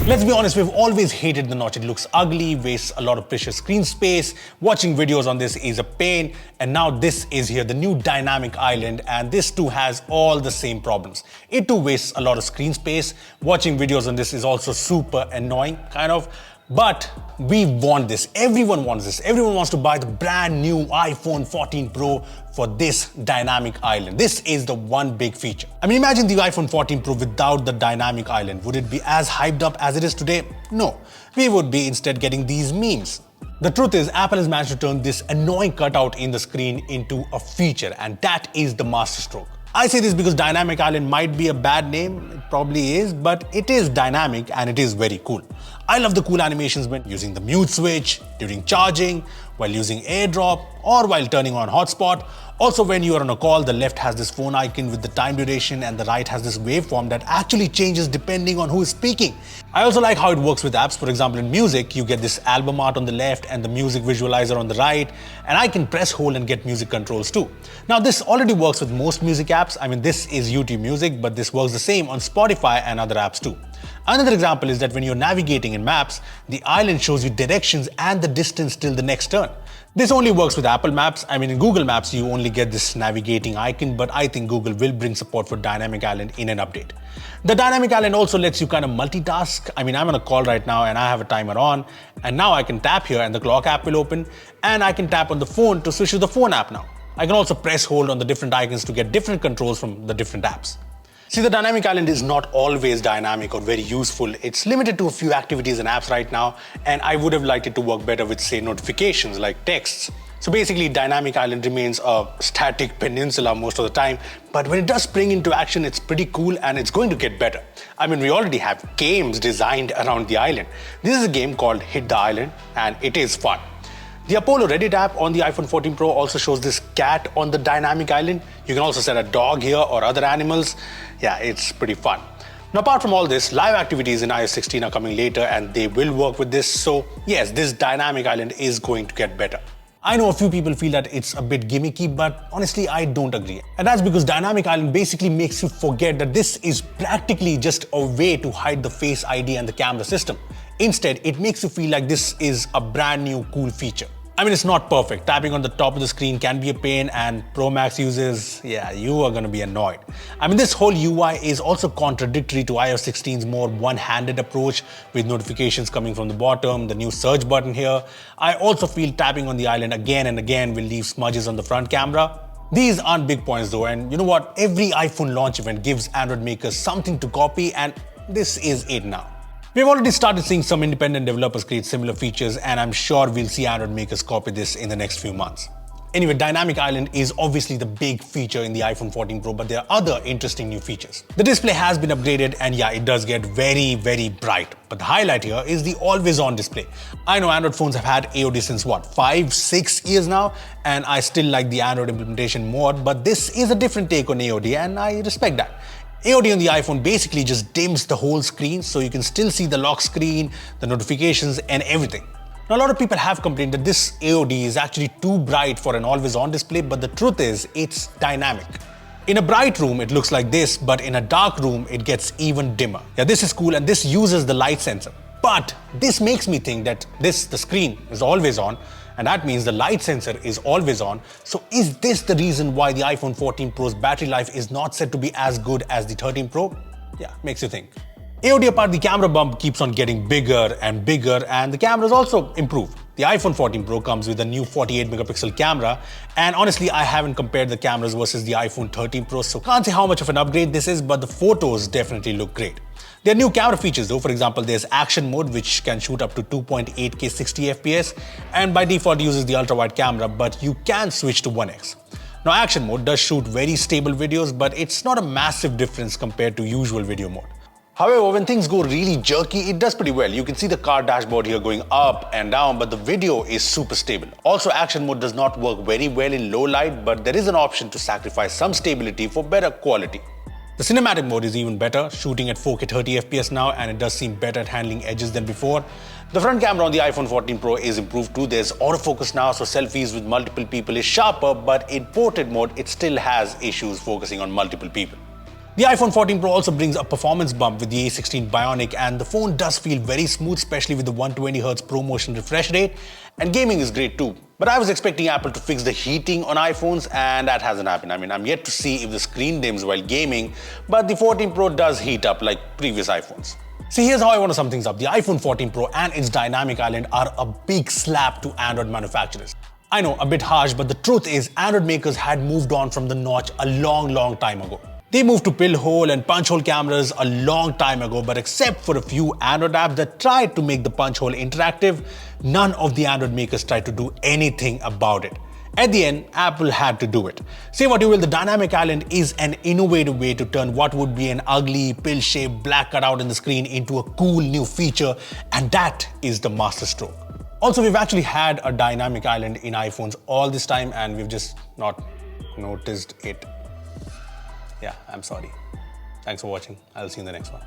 Let's be honest, we've always hated the notch. It looks ugly, wastes a lot of precious screen space. Watching videos on this is a pain. And now this is here, the new dynamic island, and this too has all the same problems. It too wastes a lot of screen space. Watching videos on this is also super annoying, kind of. But we want this. Everyone wants this. Everyone wants to buy the brand new iPhone 14 Pro for this dynamic island. This is the one big feature. I mean, imagine the iPhone 14 Pro without the dynamic island. Would it be as hyped up as it is today? No. We would be instead getting these memes. The truth is, Apple has managed to turn this annoying cutout in the screen into a feature, and that is the masterstroke. I say this because Dynamic Island might be a bad name, it probably is, but it is dynamic and it is very cool. I love the cool animations when using the mute switch, during charging, while using AirDrop, or while turning on hotspot. Also, when you are on a call, the left has this phone icon with the time duration and the right has this waveform that actually changes depending on who is speaking. I also like how it works with apps. For example, in music, you get this album art on the left and the music visualizer on the right, and I can press hold and get music controls too. Now, this already works with most music apps. I mean, this is YouTube Music, but this works the same on Spotify and other apps too. Another example is that when you're navigating in maps, the island shows you directions and the distance till the next turn. This only works with Apple Maps. I mean, in Google Maps, you only get this navigating icon, but I think Google will bring support for Dynamic Island in an update. The Dynamic Island also lets you kind of multitask. I mean, I'm on a call right now and I have a timer on, and now I can tap here and the clock app will open, and I can tap on the phone to switch to the phone app now. I can also press hold on the different icons to get different controls from the different apps. See, the Dynamic Island is not always dynamic or very useful. It's limited to a few activities and apps right now, and I would have liked it to work better with, say, notifications like texts. So basically, Dynamic Island remains a static peninsula most of the time, but when it does spring into action, it's pretty cool and it's going to get better. I mean, we already have games designed around the island. This is a game called Hit the Island, and it is fun. The Apollo Reddit app on the iPhone 14 Pro also shows this cat on the dynamic island. You can also set a dog here or other animals. Yeah, it's pretty fun. Now, apart from all this, live activities in iOS 16 are coming later and they will work with this. So yes, this dynamic island is going to get better. I know a few people feel that it's a bit gimmicky, but honestly, I don't agree. And that's because Dynamic Island basically makes you forget that this is practically just a way to hide the Face ID and the camera system. Instead, it makes you feel like this is a brand new cool feature. I mean, it's not perfect. Tapping on the top of the screen can be a pain, and Pro Max users, yeah, you are gonna be annoyed. I mean, this whole UI is also contradictory to iOS 16's more one-handed approach with notifications coming from the bottom, the new search button here. I also feel tapping on the island again and again will leave smudges on the front camera. These aren't big points though, and you know what? Every iPhone launch event gives Android makers something to copy, and this is it now. We've already started seeing some independent developers create similar features, and I'm sure we'll see Android makers copy this in the next few months. Anyway, Dynamic Island is obviously the big feature in the iPhone 14 Pro, but there are other interesting new features. The display has been upgraded, and yeah, it does get very, very bright. But the highlight here is the always-on display. I know Android phones have had AOD since what, 5-6 years now, and I still like the Android implementation more, but this is a different take on AOD, and I respect that. AOD on the iPhone basically just dims the whole screen, so you can still see the lock screen, the notifications, and everything. Now, a lot of people have complained that this AOD is actually too bright for an always-on display, but the truth is, it's dynamic. In a bright room, it looks like this, but in a dark room, it gets even dimmer. Yeah, this is cool, and this uses the light sensor. But this makes me think that the screen is always on, and that means the light sensor is always on. So is this the reason why the iPhone 14 Pro's battery life is not said to be as good as the 13 Pro? Yeah, makes you think. AOD apart, the camera bump keeps on getting bigger, and the cameras also improve. The iPhone 14 Pro comes with a new 48 megapixel camera, and honestly, I haven't compared the cameras versus the iPhone 13 Pro, so can't say how much of an upgrade this is, but the photos definitely look great. There are new camera features though. For example, there's action mode, which can shoot up to 2.8K 60 FPS, and by default uses the ultra-wide camera, but you can switch to 1x. Now, action mode does shoot very stable videos, but it's not a massive difference compared to usual video mode. However, when things go really jerky, it does pretty well. You can see the car dashboard here going up and down, but the video is super stable. Also, action mode does not work very well in low light, but there is an option to sacrifice some stability for better quality. The cinematic mode is even better, shooting at 4K 30 FPS now, and it does seem better at handling edges than before. The front camera on the iPhone 14 Pro is improved too. There's autofocus now, so selfies with multiple people is sharper, but in portrait mode, it still has issues focusing on multiple people. The iPhone 14 Pro also brings a performance bump with the A16 Bionic, and the phone does feel very smooth, especially with the 120Hz ProMotion refresh rate, and gaming is great too. But I was expecting Apple to fix the heating on iPhones, and that hasn't happened. I mean, I'm yet to see if the screen dims while gaming, but the 14 Pro does heat up like previous iPhones. See, here's how I want to sum things up. The iPhone 14 Pro and its dynamic island are a big slap to Android manufacturers. I know, a bit harsh, but the truth is Android makers had moved on from the notch a long time ago. They moved to pill hole and punch hole cameras a long time ago, but except for a few Android apps that tried to make the punch hole interactive, none of the Android makers tried to do anything about it. At the end, Apple had to do it. Say what you will, the Dynamic Island is an innovative way to turn what would be an ugly, pill-shaped black cutout in the screen into a cool new feature, and that is the masterstroke. Also, we've actually had a Dynamic Island in iPhones all this time, and we've just not noticed it. Yeah, I'm sorry. Thanks for watching. I'll see you in the next one.